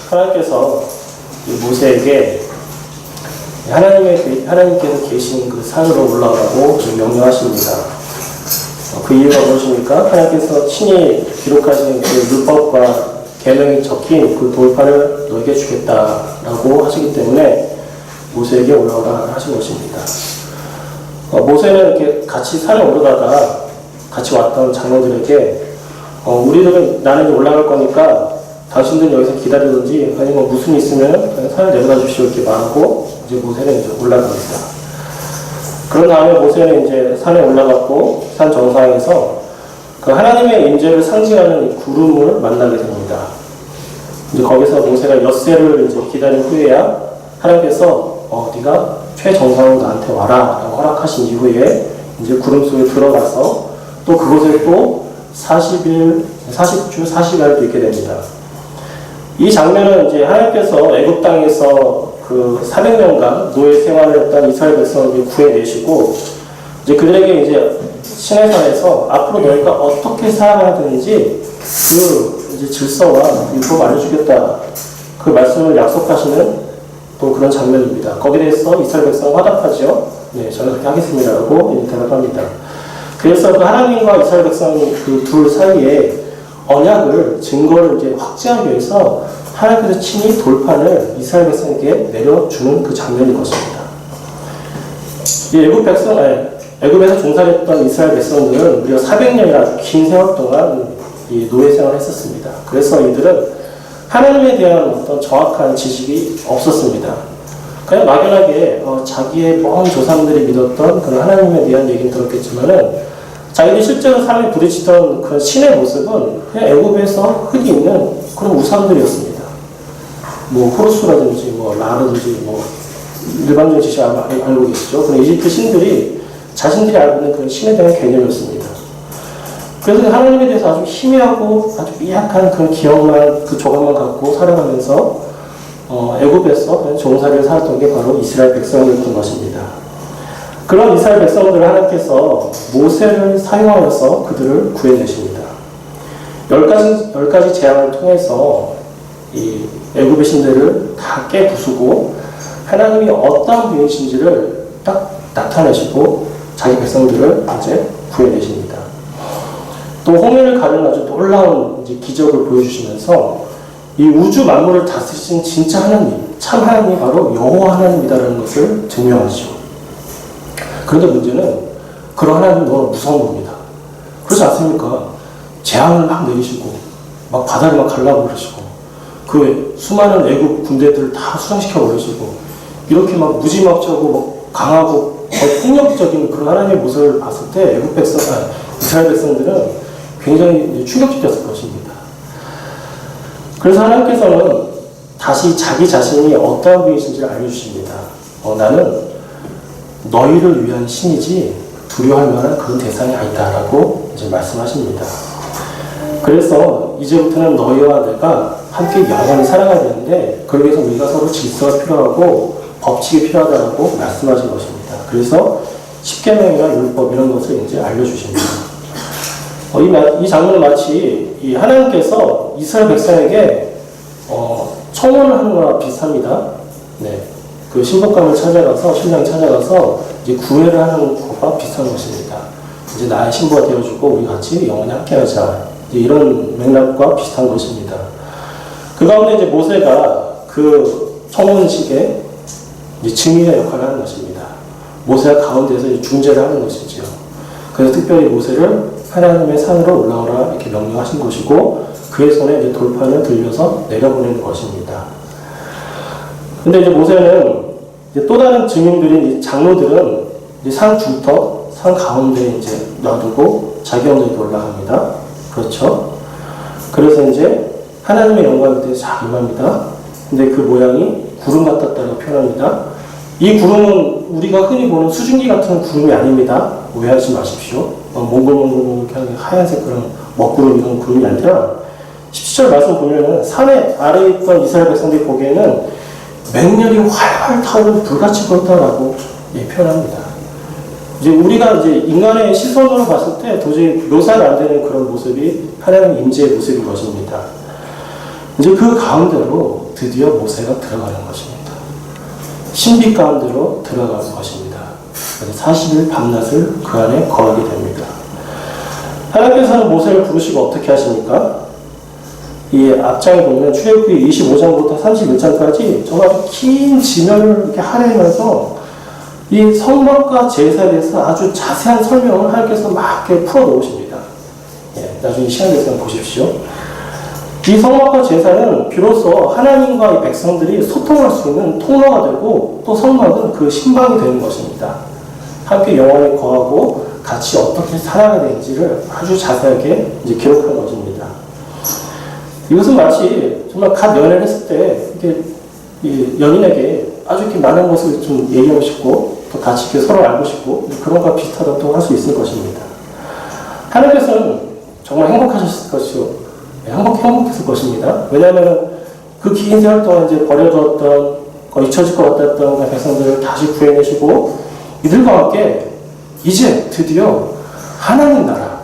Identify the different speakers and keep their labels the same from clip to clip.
Speaker 1: 하나님께서 모세에게 하나님께서 계신 그 산으로 올라가고 명령하십니다. 그 이유가 무엇입니까? 하나님께서 친히 기록하신 그 율법과 계명이 적힌 그 돌판을 너에게 주겠다라고 하시기 때문에 모세에게 올라오라 하신 것입니다. 모세는 이렇게 같이 산에 오르다가 같이 왔던 장로들에게 나는 이제 올라갈 거니까 당신들은 여기서 기다리든지 아니면 무슨 있으면 산에 내려다 주시오 이렇게 말하고 이제 모세는 이제 올라갑니다. 그런 다음에 모세는 이제 산에 올라갔고 산 정상에서 그 하나님의 임재를 상징하는 이 구름을 만나게 됩니다. 이제 거기서 모세가 엿새를 이제 기다린 후에야 하나님께서 네가 최정상으로 나한테 와라 라고 허락하신 이후에 이제 구름 속에 들어가서 또 그곳에 또 40주 40일도 있게 됩니다. 이 장면은 이제 하나님께서 애굽 땅에서 그 400년간 노예 생활을 했던 이스라엘 백성을 구해내시고 이제 그들에게 이제 시내산에서 앞으로 너희가 어떻게 살아가야 되는지 그 이제 질서와 율법을 알려주겠다 그 말씀을 약속하시는 또 그런 장면입니다. 거기에 대해서 이스라엘 백성은 화답하죠. 네, 저는 그렇게 하겠습니다라고 대답합니다. 그래서 그 하나님과 이스라엘 백성 그 둘 사이에 언약을 증거를 이제 확증하기 위해서 하나님께서 친히 돌판을 이스라엘 백성에게 내려주는 그 장면인 것입니다. 이 애굽에서 종살했던 이스라엘 백성들은 무려 400년이나 긴 세월 동안 이 노예 생활을 했었습니다. 그래서 이들은 하나님에 대한 어떤 정확한 지식이 없었습니다. 그냥 막연하게 자기의 먼 조상들이 믿었던 그런 하나님에 대한 얘기는 들었겠지만은 자기들이 실제로 삶에 부딪히던 그 신의 모습은 그냥 애굽에서 흔히 있는 그런 우상들이었습니다. 뭐 호루스라든지 뭐 라라든지 뭐 일반적인 지식 알고 계시죠? 그런 이집트 신들이 자신들이 알고 있는 그런 신에 대한 개념이었습니다. 그래서 하나님에 대해서 아주 희미하고 아주 미약한 그런 기억만 그 조각만 갖고 살아가면서 애굽에서 종살이를 살았던 게 바로 이스라엘 백성이었던 것입니다. 그런 이스라엘 백성들을 하나님께서 모세를 사용하여서 그들을 구해내십니다. 10가지 재앙을 통해서 이 애굽의 신들을 다 깨부수고 하나님이 어떤 분이신지를 딱 나타내시고 자기 백성들을 이제 구해내십니다. 또 홍해를 가르는 아주 놀라운 이제 기적을 보여주시면서 이 우주 만물을 다스리신 진짜 하나님, 참 하나님이 바로 여호와 하나님이다라는 것을 증명하시죠. 그런데 문제는 그런 하나님은 너무 무서운 겁니다. 그렇지 않습니까? 재앙을 막 내리시고 막 바다를 막 갈라고 그러시고 그 수많은 애국 군대들을 다 수장시켜 버리시고 이렇게 막 무지막지하고 막 강하고 거의 폭력적인 그런 하나님의 모습을 봤을 때 애국 백성, 이스라엘 백성들은 굉장히 충격적이었을 것입니다. 그래서 하나님께서는 다시 자기 자신이 어떠한 분이신지를 알려주십니다. 나는 너희를 위한 신이지 두려워할 만한 그런 대상이 아니다라고 이제 말씀하십니다. 그래서 이제부터는 너희와 내가 함께 영원히 살아가야 되는데 그러기 위해서 우리가 서로 질서가 필요하고 법칙이 필요하다고 말씀하신 것입니다. 그래서 십계명이나 율법 이런 것을 이제 알려주십니다. 이 장면은 마치 이 하나님께서 이스라엘 백성에게 청혼을 하는 거랑 비슷합니다. 네. 그 신부감을 찾아가서 신랑 찾아가서 이제 구애를 하는 것과 비슷한 것입니다. 이제 나의 신부가 되어주고 우리 같이 영원히 함께하자. 이런 맥락과 비슷한 것입니다. 그 가운데 이제 모세가 그 청혼식에 이제 증인의 역할을 하는 것입니다. 모세가 가운데서 이제 중재를 하는 것이지요. 그래서 특별히 모세를 하나님의 산으로 올라오라 이렇게 명령하신 것이고 그의 손에 이제 돌판을 들려서 내려보내는 것입니다. 근데 이제 모세는 이제 또 다른 증인들인 장로들은 이제 산 중턱, 산 가운데 이제 놔두고 자기 혼자 올라갑니다. 그렇죠? 그래서 이제 하나님의 영광이 그때 쫙 임합니다. 근데 그 모양이 구름 같았다고 표현합니다. 이 구름은 우리가 흔히 보는 수증기 같은 구름이 아닙니다. 오해하지 마십시오. 몽글몽글 이렇게 하얀색 그런 먹구름 이런 구름이 아니라 17절 말씀 보면은 산에 아래에 있던 이스라엘 백성들이 보기에는 맹렬히 활활 타오르는 불같이 보였다라고 표현합니다. 이제 우리가 이제 인간의 시선으로 봤을 때 도저히 묘사가 안 되는 그런 모습이 하나님의 임재의 모습인 것입니다. 이제 그 가운데로 드디어 모세가 들어가는 것입니다. 신비 가운데로 들어가는 것입니다. 그래서 40일 밤낮을 그 안에 거하게 됩니다. 하나님께서는 모세를 부르시고 어떻게 하십니까? 이 앞장에 보면 출애굽기 25장부터 31장까지 정말 긴 지면을 이렇게 하려면서 이 성막과 제사에 대해서 아주 자세한 설명을 하나님께서 막 이렇게 풀어 놓으십니다. 예, 나중에 시간 되시면 보십시오. 이 성막과 제사는 비로소 하나님과 이 백성들이 소통할 수 있는 통로가 되고 또 성막은 그 신방이 되는 것입니다. 함께 영원히 거하고 같이 어떻게 살아가야 되는지를 아주 자세하게 이제 기록한 것입니다. 이것은 마치 정말 갓 연애를 했을 때 이렇게 이 연인에게 아주 이렇게 많은 것을 좀 얘기하고 싶고 또 같이 이렇게 서로 알고 싶고 그런 것과 비슷하다고 할 수 있을 것입니다. 하나님께서는 정말 행복하셨을 것이요. 행복했을 것입니다. 왜냐하면 그 긴 세월 동안 이제 버려두었던, 잊혀질 것 같았던 백성들을 다시 구해내시고 이들과 함께 이제 드디어 하나님 나라,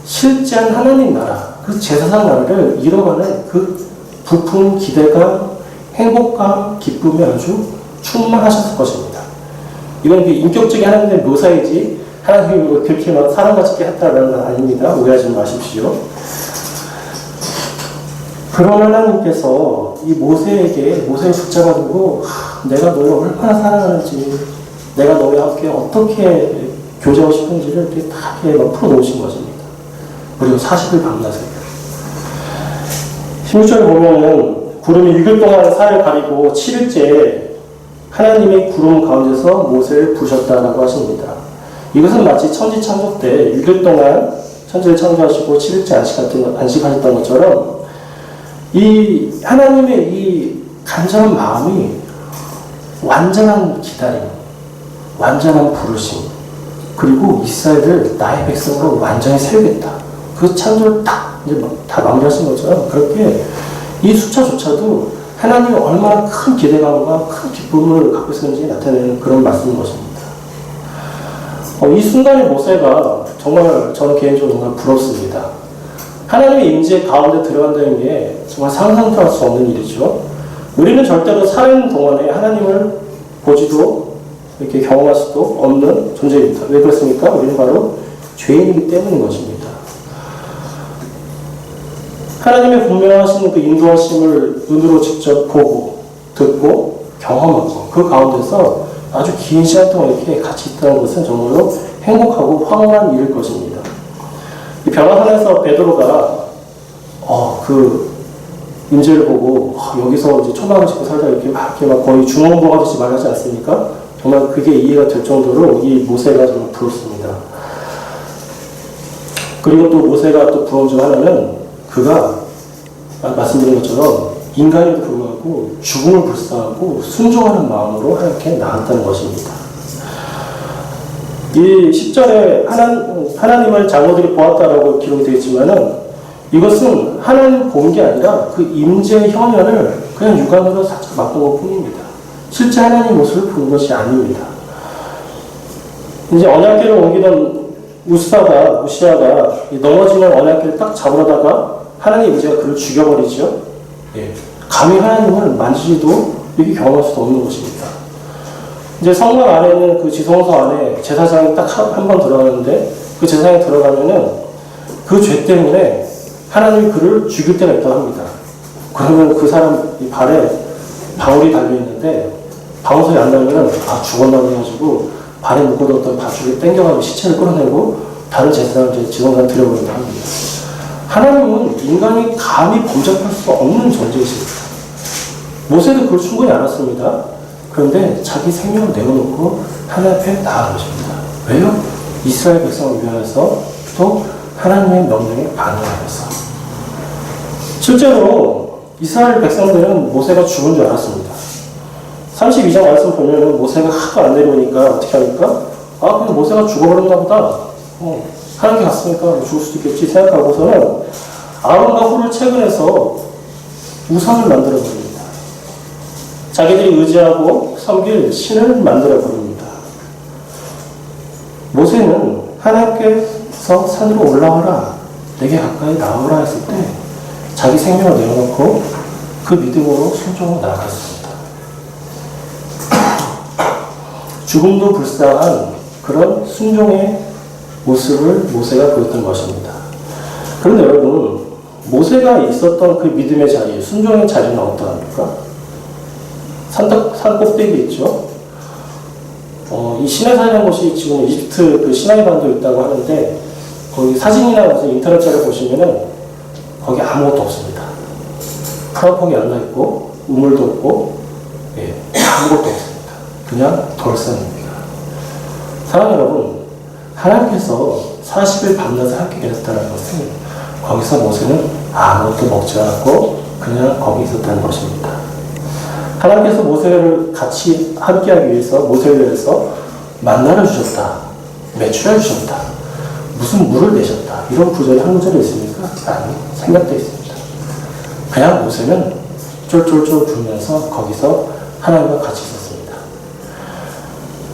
Speaker 1: 실제한 하나님 나라, 그 제사상 나라를 이뤄가는 그 부푼 기대감, 행복감, 기쁨이 아주 충만하셨을 것입니다. 이건 인격적인 하나님의 묘사이지 하나님이 그렇게 막 사랑받게 했다는 건 아닙니다. 오해하지 마십시오. 그런 하나님께서 이 모세를 붙잡아두고 내가 너를 얼마나 사랑하는지 내가 너와 함께 어떻게 교제하고 싶은지를 이렇게 다 이렇게 풀어놓으신 것입니다. 그리고 40일 밤낮을 16절에 보면은 구름이 6일 동안 산을 가리고 7일째 하나님의 구름 가운데서 모세를 부르셨다라고 하십니다. 이것은 마치 천지 창조 때 6일 동안 천지를 창조하시고 7일째 안식하셨던 것처럼 이 하나님의 이 간절한 마음이 완전한 기다림, 완전한 부르심, 그리고 이스라엘을 나의 백성으로 완전히 세우겠다. 그 창조를 딱 이제 다 마무리하신 것처럼 그렇게 이 숫자조차도 하나님이 얼마나 큰 기대감과 큰 기쁨을 갖고 있었는지 나타내는 그런 말씀인 것입니다. 이 순간의 모세가 정말 저는 개인적으로 정말 부럽습니다. 하나님의 임재 가운데 들어간다는 게 정말 상상도 할 수 없는 일이죠. 우리는 절대로 살아있는 동안에 하나님을 보지도 이렇게 경험할 수도 없는 존재입니다. 왜 그렇습니까? 우리는 바로 죄인이기 때문인 것입니다. 하나님의 분명하신 그 인도하심을 눈으로 직접 보고 듣고 경험하고 그 가운데서 아주 긴 시간 동안 이렇게 같이 있다는 것은 정말로 행복하고 황홀한 일일 것입니다. 이 변화산에서 베드로가 그 임재를 보고 여기서 이제 초막을 짓고 살다 이렇게 막 거의 중원부하듯이 말하지 않습니까? 정말 그게 이해가 될 정도로 이 모세가 정말 부럽습니다. 그리고 또 모세가 또 부러운 중 하나는 그가 말씀드린 것처럼 인간에도 불구하고 죽음을 불사하고 순종하는 마음으로 하나님께 나았다는 것입니다. 이 10절에 하나님을 장로들이 보았다라고 기록이 되어 있지만은 이것은 하나님 본 게 아니라 그 임재의 현현을 그냥 육안으로 살짝 맛본 것 뿐입니다. 실제 하나님 모습을 본 것이 아닙니다. 이제 언약궤를 옮기던 우시아가 넘어지는 언약궤를 딱 잡으려다가 하나님 임재가 그를 죽여버리죠. 예. 감히 하나님을 만지지도 이렇게 경험할 수도 없는 것입니다. 이제 성막 안에 있는 그 지성소 안에 제사장이 딱 한 번 들어가는데 그 제사장이 들어가면은 그 죄 때문에 하나님이 그를 죽일 때가 있다고 합니다. 그러면 그 사람 이 발에 방울이 달려있는데 방울이 안 나면은 죽었나 해가지고 발에 묶어뒀던 밧줄을 땡겨가지고 시체를 끌어내고 다른 제사장을 지성소에 들여버린다 합니다. 하나님은 인간이 감히 범접할 수 없는 존재이십니다. 모세도 그걸 충분히 알았습니다. 그런데 자기 생명을 내어놓고 하나님 앞에 나아간 것입니다. 왜요? 이스라엘 백성을 위하여서 또 하나님의 명령에 반응하여서. 실제로 이스라엘 백성들은 모세가 죽은 줄 알았습니다. 32장 말씀 보면 모세가 하도 안 내려오니까 어떻게 합니까? 그냥 모세가 죽어버렸나 보다. 하나님 갔으니까 죽을 수도 있겠지 생각하고서는 아론과 홀을 채근해서 우상을 만들어버립니다. 자기들이 의지하고 섬길 신을 만들어버립니다. 모세는 하나님께서 산으로 올라와라, 내게 가까이 나오라 했을 때 자기 생명을 내어놓고 그 믿음으로 순종으로 나아갔습니다. 죽음도 불쌍한 그런 순종의 모습을 모세가 보였던 것입니다. 그런데 여러분, 모세가 있었던 그 믿음의 자리, 순종의 자리는 어떠합니까? 산 꼭대기 있죠? 이 시내산이라는 곳이 지금 이집트 그 시나이 반도에 있다고 하는데, 거기 사진이나 무슨 인터넷자를 보시면은 거기 아무것도 없습니다. 프라펑이 안 나있고, 우물도 없고, 예, 아무것도 없습니다. 그냥 돌산입니다. 사랑하는 여러분, 하나님께서 40일 밤낮을 함께 계셨다는 것은 거기서 모세는 아무것도 먹지 않았고 그냥 거기 있었다는 것입니다. 하나님께서 모세를 같이 함께하기 위해서 모세를 위해서 만나를 주셨다. 메추리알 주셨다. 무슨 물을 내셨다. 이런 구절이 한 구절에 있습니까? 아니, 생략되어 있습니다. 그냥 모세는 쫄쫄쫄 불면서 거기서 하나님과 같이 있었습니다.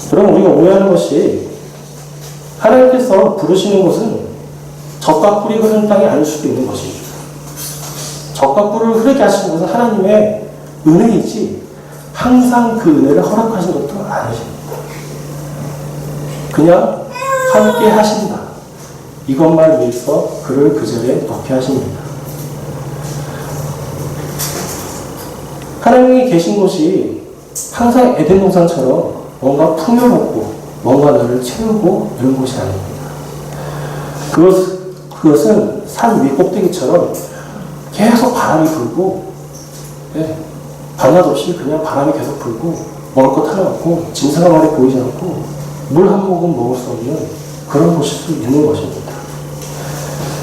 Speaker 1: 그럼 우리가 오해하는 것이 하나님께서 부르시는 곳은 젖과 꿀이 흐르는 땅이 아닐 수도 있는 것입니다. 젖과 꿀을 흐르게 하시는 것은 하나님의 은혜이지 항상 그 은혜를 허락하신 것도 아니십니다. 그냥 함께 하신다. 이것만 위해서 그를 그 자리에 넣게 하십니다. 하나님이 계신 곳이 항상 에덴 동산처럼 뭔가 풍요롭고 뭔가 나를 채우고 이런 곳이 아닙니다. 그것은 산 위 꼭대기처럼 계속 바람이 불고, 네, 밤낮 없이 그냥 바람이 계속 불고, 먹을 것 하나 없고, 짐승 한 마리 보이지 않고, 물 한 모금 먹을 수 없는 그런 곳일 수 있는 것입니다.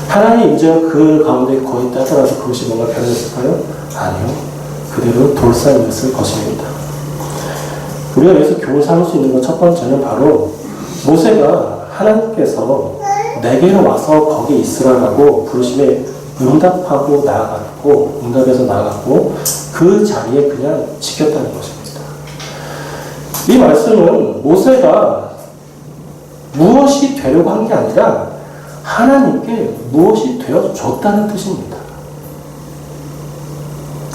Speaker 1: 하나님 임재가 그 가운데 거의 있다 하더라도 그것이 뭔가 변했을까요? 아니요. 그대로 돌산이었을 것입니다. 우리가 여기서 교훈을 삼을 수 있는 것 첫 번째는 바로 모세가 하나님께서 내게로 와서 거기 있으라라고 부르심에 응답하고 나아갔고, 응답해서 나아갔고, 그 자리에 그냥 지켰다는 것입니다. 이 말씀은 모세가 무엇이 되려고 한 게 아니라 하나님께 무엇이 되어줬다는 뜻입니다.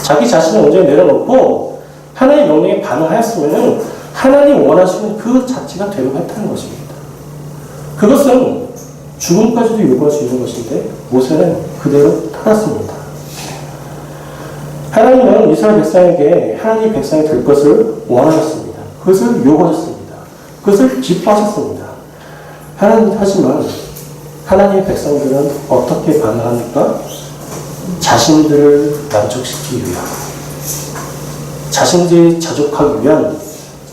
Speaker 1: 자기 자신을 온전히 내려놓고 하나님의 명령에 반응하였으면 하나님 원하시는 그 자체가 되려고 했다는 것입니다. 그것은 죽음까지도 요구할 수 있는 것인데 모세는 그대로 따랐습니다. 하나님은 이스라엘 백성에게 하나님의 백성이 될 것을 원하셨습니다. 그것을 요구하셨습니다. 그것을 기뻐하셨습니다. 하지만 하나님의 백성들은 어떻게 반응합니까? 자신들을 만족시키기 위한, 자신들이 자족하기 위한,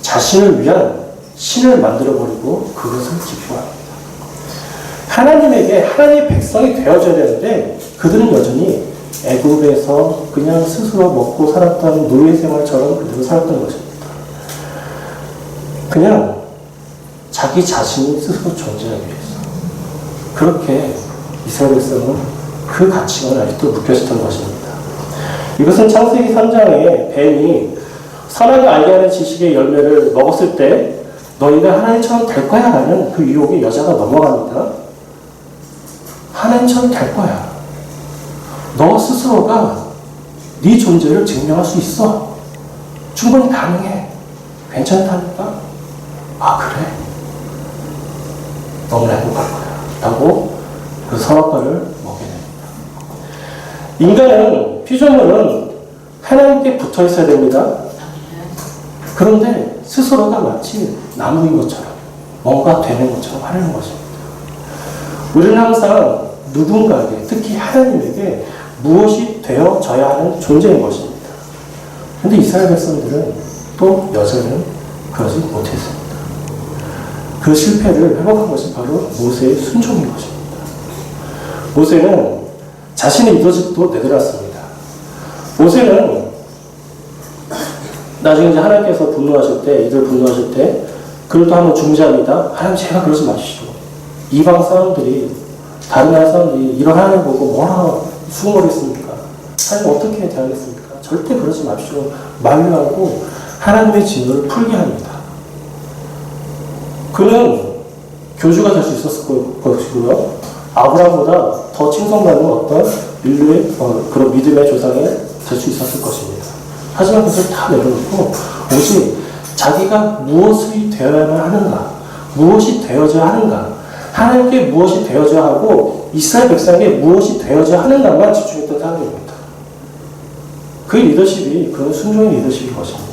Speaker 1: 자신을 위한 신을 만들어버리고 그것을 기뻐합니다. 하나님에게 하나님의 백성이 되어져야 되는데 그들은 여전히 애굽에서 그냥 스스로 먹고 살았던 노예 생활처럼 그대로 살았던 것입니다. 그냥 자기 자신이 스스로 존재하기 위해서 그렇게 이스라엘 백성은 그 가치관을 아직도 묵혀졌던 것입니다. 이것은 창세기 3장에 뱀이 선악을 알게 하는 지식의 열매를 먹었을 때 너희가 하나님처럼 될 거야 라는 그 유혹에 여자가 넘어갑니다. 하나님처럼 될 거야. 너 스스로가 네 존재를 증명할 수 있어. 충분히 가능해. 괜찮다니까? 아 그래? 너무 행복할 거야. 라고 그 선악과를 먹게 됩니다. 인간은, 피조물은 하나님께 붙어 있어야 됩니다. 그런데 스스로가 마치 나무인 것처럼 뭔가 되는 것처럼 하려는 것입니다. 우리는 항상 누군가에게, 특히 하나님에게 무엇이 되어져야 하는 존재인 것입니다. 그런데 이스라엘 백성들은 또 여전히 그러지 못했습니다. 그 실패를 회복한 것이 바로 모세의 순종인 것입니다. 모세는 자신의 이도집도 내려놨습니다. 모세는 나중에 이제 하나님께서 분노하실 때, 이들 분노하실 때, 그를 또 한번 중지합니다. 하나님, 제가 그러지 마십시오. 이방 사람들이, 다른 나라 사람들이 이런 하나님 보고 뭐라 수긍하겠습니까? 하나님 어떻게 대하겠습니까? 절대 그러지 마십시오. 만류하고 하나님의 진노를 풀게 합니다. 그는 교주가 될 수 있었을 것이고요. 아브라함보다 더 칭송받는 어떤 인류의 그런 믿음의 조상이 될 수 있었을 것입니다. 하지만 그것을 다 내려놓고 오직 자기가 무엇이 되어야만 하는가, 무엇이 되어져야 하는가, 하나님께 무엇이 되어져야 하고 이스라엘 백성에게 무엇이 되어져야 하는가만 집중했던 사람입니다. 그 리더십이 그런 순종의 리더십인 것입니다.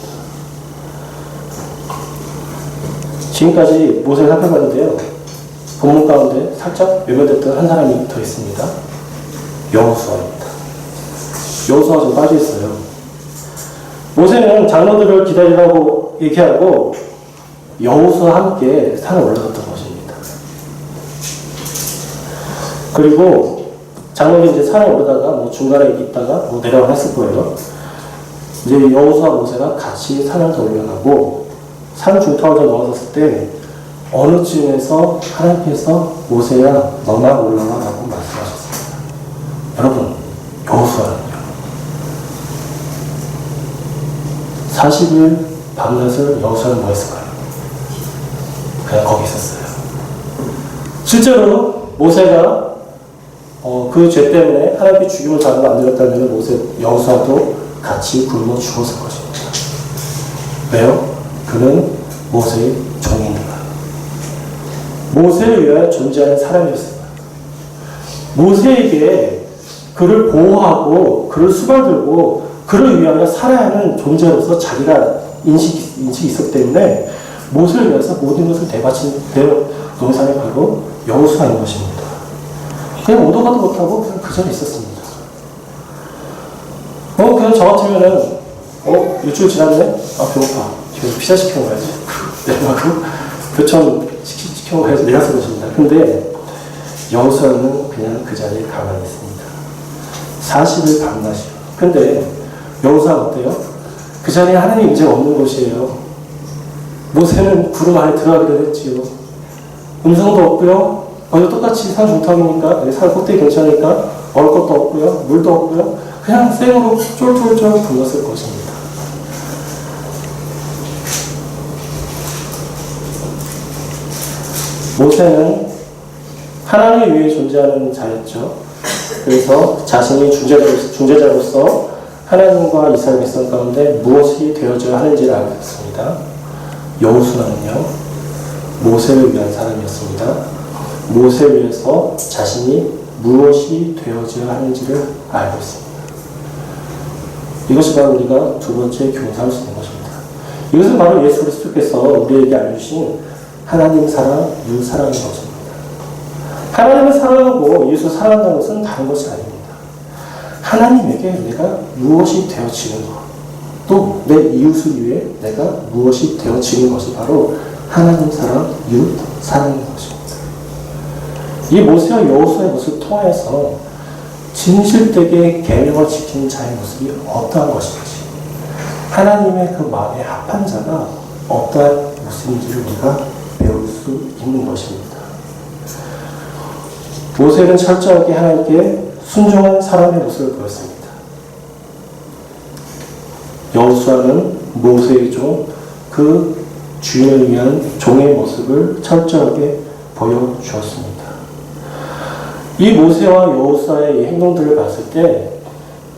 Speaker 1: 지금까지 모세를 살펴봤는데요. 본문 가운데 살짝 외면됐던 한 사람이 더 있습니다. 여호수아입니다. 여호수아가 좀 빠져있어요. 모세는 장로들을 기다리라고 얘기하고 여호수아와 함께 산에 올라갔던 것입니다. 그리고 장로들이 이제 산에 오르다가 뭐 중간에 있다가 뭐 내려가 했을 거예요. 이제 여호수아 모세가 같이 산을 더 올라가고 산 중턱을 넘어섰을 때 어느 쯤에서 하나님께서 모세야 너나 올라가라고 말씀하셨습니다. 여러분, 여호수아는요 40일 밤낮을 여호수아는 뭐 했을까요? 그냥 거기 있었어요. 실제로 모세가 그 죄 때문에 하나님께 죽임을 당하고 만들었다면 여호수아도 같이 굶어 죽었을 것입니다. 왜요? 그는 모세의 종이니까. 모세를 위하여 존재하는 사람이었습니다. 모세에게 그를 보호하고 그를 수발들고 그를 위하여 살아야 하는 존재로서 자기가 인식이 있었기 때문에 모세를 위해서 모든 것을 내놓은 사람이 바로 여호수아인 것입니다. 그냥 오도 가도 못하고 그냥 그 자리에 있었습니다. 그냥 저 같으면은 일주일 지났네? 배고파. 지금 피자 시켜 먹어야지. 내려가고 교촌 시켜 먹어야지. 내려서 것입니다. 근데 여호수아는 그냥 그 자리에 가만히 있습니다. 40일 밤낮이요. 근데 여호수아가 어때요? 그 자리에 하나님 임재가 없는 곳이에요. 모세는 구름 안에 들어가기로 했지요. 음성도 없고요. 거기도 똑같이 산 중턱이니까, 산 꼭대기 괜찮으니까 먹을 것도 없고요. 물도 없고요. 그냥 생으로 쫄쫄쫄 굶었을 것입니다. 모세는 하나님을 위해 존재하는 자였죠. 그래서 자신이 중재자로서 하나님과 이스라엘 백성 가운데 무엇이 되어져야 하는지를 알고 있습니다. 여호수아는요, 모세를 위한 사람이었습니다. 모세를 위해서 자신이 무엇이 되어져야 하는지를 알고 있습니다. 이것이 바로 우리가 두 번째 교훈할 수 있는 것입니다. 이것은 바로 예수 그리스도께서 우리에게 알려주신 하나님 사랑, 유 사랑인 것입니다. 하나님을 사랑하고 예수 사랑한다는 것은 다른 것이 아닙니다. 하나님에게 내가 무엇이 되어지는 것, 또 내 이웃을 위해 내가 무엇이 되어지는 것이 바로 하나님 사랑, 유 사랑인 것입니다. 이 모세와 여호수아의 모습을 통해서 진실되게 계명을 지키는 자의 모습이 어떠한 것인지, 하나님의 그 마음에 합한 자가 어떠한 모습인지를 우리가 배울 수 있는 것입니다. 모세는 철저하게 하나님께 순종한 사람의 모습을 보였습니다. 여호수아는 모세의 종, 그 주인을 위한 종의 모습을 철저하게 보여주었습니다. 이 모세와 여호수아의 행동들을 봤을 때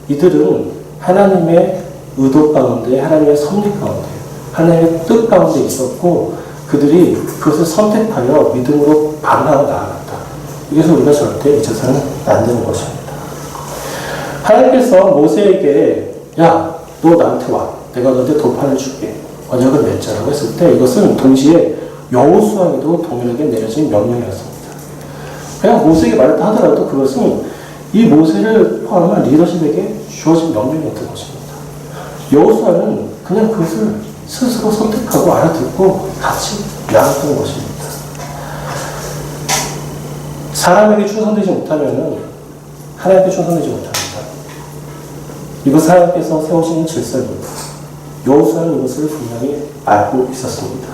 Speaker 1: 이들은 하나님의 의도 가운데, 하나님의 섭리 가운데, 하나님의 뜻 가운데 있었고 그들이 그것을 선택하여 믿음으로 반응하고 나아갔다. 이것을 우리가 절대 잊어서는 안 되는 것입니다. 하나님께서 모세에게 야, 너 나한테 와. 내가 너한테 도판을 줄게. 언약을 맺자라고 했을 때 이것은 동시에 여호수아에게도 동일하게 내려진 명령이었습니다. 그냥 모세에게 말했다 하더라도 그것은 이 모세를 포함한 리더십에게 주어진 명령이었던 것입니다. 여호수아는 그냥 그것을 스스로 선택하고 알아듣고 같이 나아갔던 것입니다. 사람에게 충성되지 못하면 하나님께 충성되지 못합니다. 이것은 하나님께서 세우시는 질서입니다. 여호수아는 이것을 분명히 알고 있었습니다.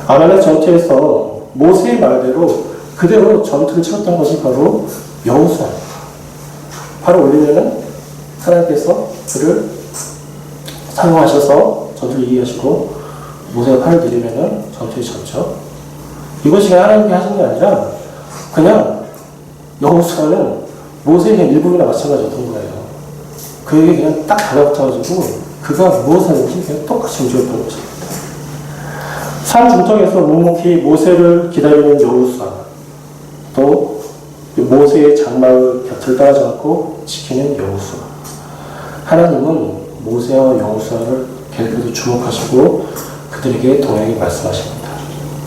Speaker 1: 아말렉 전투에서 모세의 말대로 그대로 전투를 치렀던 것이 바로 여호수아입니다. 바로 올리면은 하나님께서 그를 사용하셔서 전투를 이기하시고 모세가 팔을 들이면은 전투에 졌죠. 이것이 하나님께 하신 게 아니라 그냥 여호수아는 모세의 일부분이나 마찬가지였던 거예요. 그에게 그냥 딱 달라붙어가지고 그가 무엇을 하는지 그냥 똑같이 움직였던 것입니다. 산 중턱에서 묵묵히 모세를 기다리는 여호수아, 또 모세의 장막을 곁을 따라지 않고 지키는 여호수아. 하나님은 모세와 여호수아를 계속해서 주목하시고 그들에게 동행하게 말씀하십니다.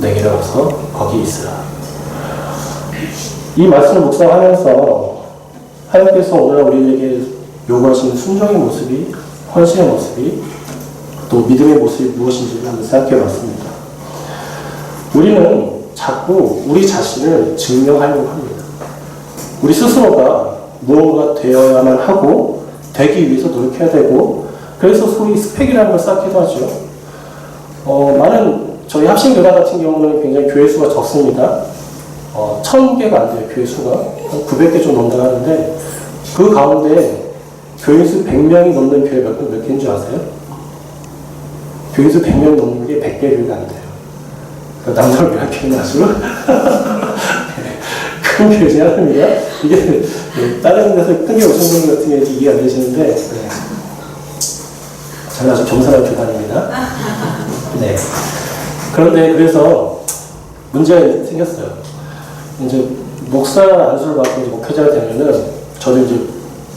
Speaker 1: 내게로 와서 거기 있으라. 이 말씀을 묵상하면서 하나님께서 오늘 우리에게 요구하시는 순종의 모습이, 헌신의 모습이, 또 믿음의 모습이 무엇인지를 한번 생각해 봤습니다. 우리는 자꾸 우리 자신을 증명하려고 합니다. 우리 스스로가 무언가 되어야만 하고 되기 위해서 노력해야 되고, 그래서 소위 스펙이라는 걸 쌓기도 하죠. 많은 저희 합신교단 같은 경우는 굉장히 교회 수가 적습니다. 1000개가 안 돼요. 교회 수가 한 900개 좀 넘는다고 하는데, 그 가운데 교회 수 100명이 넘는 교회 몇 개인 줄 아세요? 교회 수 100명 넘는 게 100개 교회가 안 돼요. 남자를 몇 개는 아주 큰 교회 중에 하나입니다. 이게 다른 데서 큰 교회 오신 분 같은 경우에 이해가 안 되시는데, 저는 아주 겸손한 교단입니다. 네. 그런데 그래서 문제가 생겼어요. 이제 목사 안수를 받고 이제 목회자가 되면은, 저도 이제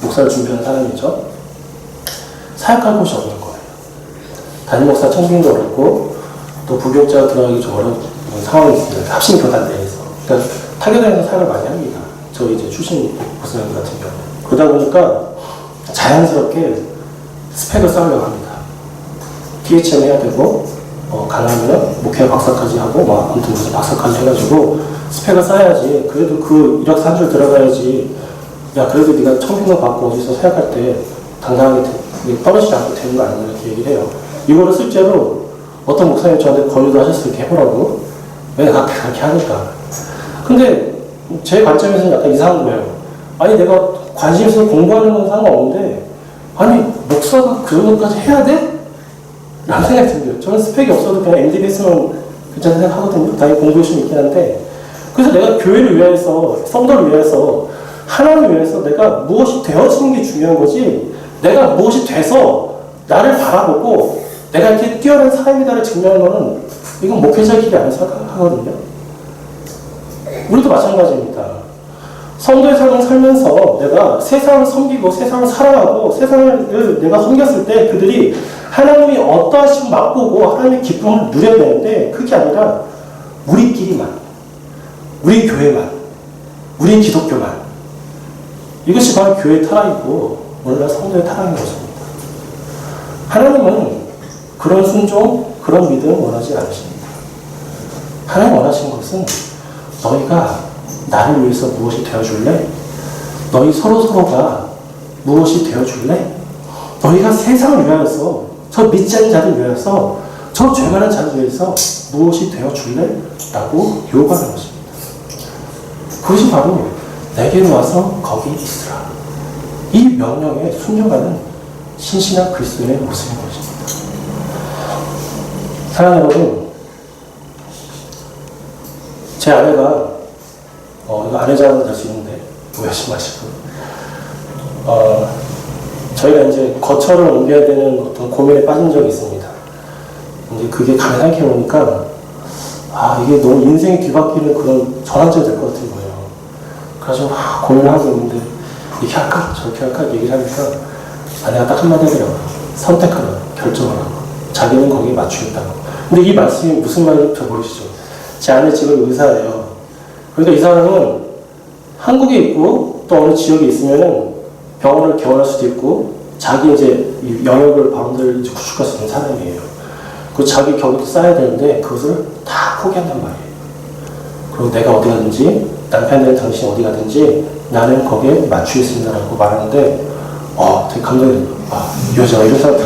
Speaker 1: 목사를 준비하는 사람이죠. 사역할 곳이 없는 거예요. 담임 목사 청빙도 어렵고, 또 부교육자가 들어가기 좀 어려운 상황이 있습니다. 합신교단 내에서. 그러니까 타교단에서 사역을 많이 합니다. 저희 이제 출신 목사님 같은 경우. 그러다 보니까 자연스럽게 스펙을 쌓으려고 합니다. THM 해야 되고, 가능하면 목회 박사까지 하고, 아무튼 무슨 박사까지 해가지고 스펙을 쌓아야지. 그래도 그 이력서 한 줄 들어가야지. 야, 그래도 네가 청빙을 받고 어디서 사역할 때 당당하게 떨어지지 않고 되는 거 아니냐, 이렇게 얘기를 해요. 이거를 실제로 어떤 목사님이 저한테 권유도 하셨어요. 이렇게 해보라고. 왜 그렇게 하니까. 근데 제 관점에서는 약간 이상한 거예요. 아니, 내가 관심 있어서 공부하는 건 상관없는데, 아니, 목사가 그 정도까지 해야 돼? 라는 생각이 듭니다. 저는 스펙이 없어도 그냥 MDBS는 괜찮은 생각 하거든요. 당연히 공부 열심히 있긴 한데. 그래서 내가 교회를 위해서, 성도를 위해서, 하나님을 위해서 내가 무엇이 되어지는 게 중요한 거지, 내가 무엇이 돼서 나를 바라보고 내가 이렇게 뛰어난 사람이다를 증명하는 거는, 이건 목회자의 길이 아니라고 생각하거든요. 우리도 마찬가지입니다. 성도의 삶을 살면서 내가 세상을 섬기고 세상을 사랑하고 세상을 내가 섬겼을 때 그들이 하나님이 어떠하시고 맛보고 하나님의 기쁨을 누려야 되는데, 그게 아니라 우리끼리만, 우리 교회만, 우리 기독교만. 이것이 바로 교회의 타락이고 오늘날 성도의 타락인 것입니다. 하나님은 그런 순종, 그런 믿음을 원하지 않으십니다. 하나님 원하시는 것은 너희가 나를 위해서 무엇이 되어줄래? 너희 서로가 무엇이 되어줄래? 너희가 세상을 위하여서, 저 믿지 않는 자들 위하여서, 저 죄 많은 자들 위해서 무엇이 되어줄래? 라고 요구하는 것입니다. 그것이 바로 내게로 와서 거기 있으라. 이 명령에 순종하는 신실한 그리스도인의 모습인 것입니다. 사랑하는 여러분, 제 아내가, 이거 아내자랑도 될 수 있는데, 오해하지 마시고, 저희가 이제 거처를 옮겨야 되는 어떤 고민에 빠진 적이 있습니다. 근데 그게 가만히 생각해보니까, 이게 너무 인생이 뒤바뀌는 그런 전환점이 될 것 같은 거예요. 그래서 고민을 하고 있는데, 이렇게 할까? 저렇게 할까? 얘기를 하니까, 아내가 딱 한마디 하더라고요. 선택하라. 결정하라고. 자기는 거기에 맞추겠다고. 근데 이 말씀이 무슨 말인지 모르시죠? 제 아내 지금 의사예요. 그러니까 이 사람은 한국에 있고 또 어느 지역에 있으면은 병원을 개원할 수도 있고 자기 이제 영역을 바운드를 이제 구축할 수 있는 사람이에요. 그 자기 경력도 쌓아야 되는데 그것을 다 포기한단 말이에요. 그리고 내가 어디 가든지 남편 되는 당신이 어디 가든지 나는 거기에 맞추겠습니다라고 말하는데 되게 감동이 들어요. 이 여자가 이런 사람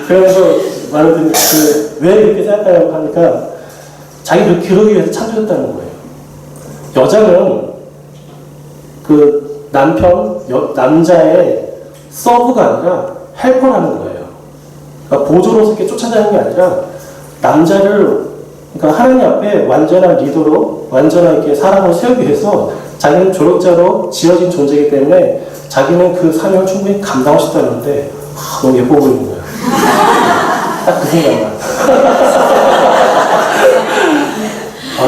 Speaker 1: 그래서 말을 듣는 왜 이렇게 생각하냐고 하니까 자기를 그러기 위해서 창조했다는 거예요. 여자는 그 남자의 서브가 아니라 헬퍼라는 거예요. 그러니까 보조로서 이렇게 쫓아다니는 게 아니라 남자를 그러니까 하나님 앞에 완전한 리더로, 완전한 이렇게 사람을 세우기 위해서 자기는 조력자로 지어진 존재이기 때문에 자기는 그 사명을 충분히 감당하고 싶다는데 너무 예뻐 보이는 거예요. 딱 그 생각만.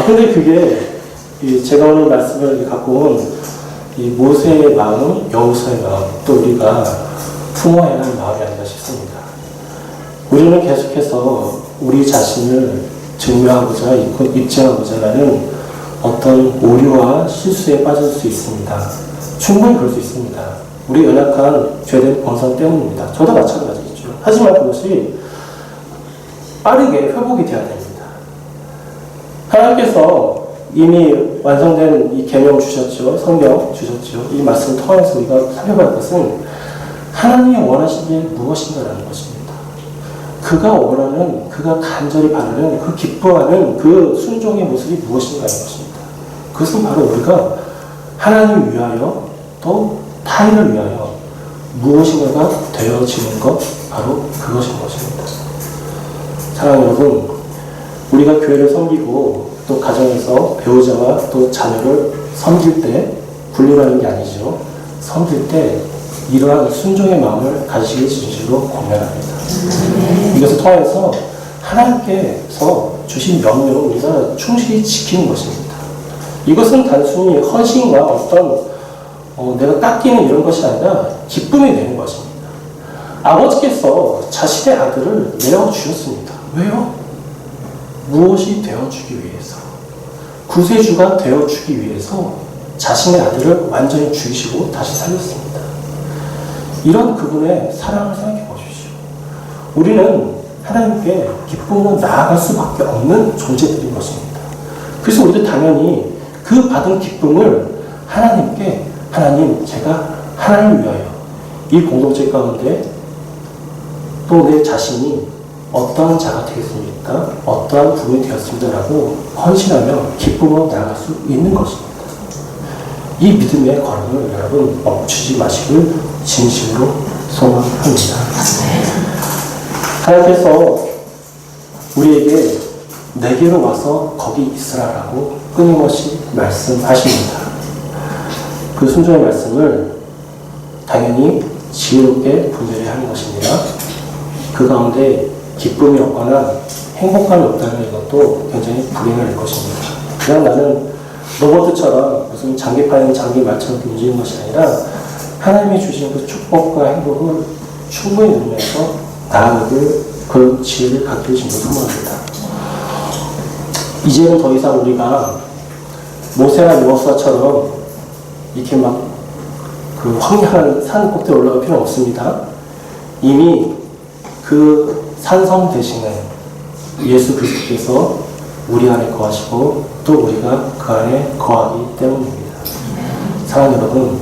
Speaker 1: 근데 그게 제가 오늘 말씀을 갖고 온 이 모세의 마음, 여호수아의 마음, 또 우리가 품어야 할 마음이 아닌가 싶습니다. 우리는 계속해서 우리 자신을 증명하고자, 입증하고자 하는 어떤 오류와 실수에 빠질 수 있습니다. 충분히 그럴 수 있습니다. 우리 연약한 죄된 본성 때문입니다. 저도 마찬가지겠죠. 하지만 그것이 빠르게 회복이 되어야 됩니다. 하나님께서 이미 완성된 이 계명 주셨죠. 성경 주셨죠. 이 말씀 통해서 우리가 살펴볼 것은 하나님이 원하시는 게 무엇인가라는 것입니다. 그가 원하는, 그가 간절히 바라는, 그 기뻐하는 그 순종의 모습이 무엇인가인 것입니다. 그것은 바로 우리가 하나님을 위하여 또 타인을 위하여 무엇인가가 되어지는 것, 바로 그것인 것입니다. 사랑하는 여러분, 우리가 교회를 섬기고 또 가정에서 배우자와 또 자녀를 섬길 때 분리하는 게 아니죠. 섬길 때 이러한 순종의 마음을 가지시길 진실로 권면합니다. 이것을 통해서 하나님께서 주신 명령을 우리가 충실히 지키는 것입니다. 이것은 단순히 헌신과 어떤 내가 깎이는 이런 것이 아니라 기쁨이 되는 것입니다. 아버지께서 자신의 아들을 내어주셨습니다. 왜요? 무엇이 되어주기 위해서, 구세주가 되어주기 위해서 자신의 아들을 완전히 죽이시고 다시 살렸습니다. 이런 그분의 사랑을 생각해 보십시오. 우리는 하나님께 기쁨으로 나아갈 수밖에 없는 존재들인 것입니다. 그래서 우리도 당연히 그 받은 기쁨을 하나님께, 하나님, 제가 하나님을 위하여 이 공동체 가운데 또 내 자신이 어떠한 자가 되겠습니까? 어떠한 부분이 되었습니다라고 헌신하며 기쁨으로 나아갈 수 있는 것입니다. 이 믿음의 걸음을 여러분 멈추지 마시길 진심으로 소망합니다. 하나님께서 우리에게 내게로 와서 거기 있으라라고 끊임없이 말씀하십니다. 그 순종의 말씀을 당연히 지혜롭게 분별해야 하는 것입니다. 그 가운데 기쁨이 없거나 행복감이 없다는 것도 굉장히 불행할 것입니다. 그냥 나는 로봇처럼 무슨 장기파인 장기 말처럼 움직이는 것이 아니라 하나님이 주신 그 축복과 행복을 충분히 누리면서 나아가길 그 지혜를 갖길 소망합니다. 이제는 더 이상 우리가 모세나 여호수아처럼 이렇게 막 그 황량한 산 꼭대에 올라갈 필요는 없습니다. 이미 그 산성 대신에 예수 그리스도께서 우리 안에 거하시고 또 우리가 그 안에 거하기 때문입니다. 사랑하는 여러분,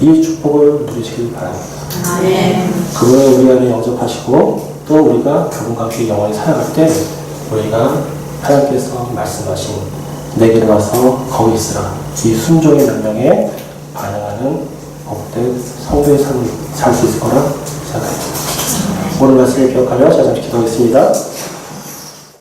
Speaker 1: 이 축복을 누리시길 바랍니다. 그분을 우리 안에 영접하시고 또 우리가 그분과 함께 영원히 살아갈 때 우리가 하나님께서 말씀하신 내게로 와서 거기 있으라, 이 순종의 명령에 반응하는 복된 성도의 삶을 살 수 있을 거라 생각합니다. 오늘 말씀을 기억하며 자 잠시 기도하겠습니다.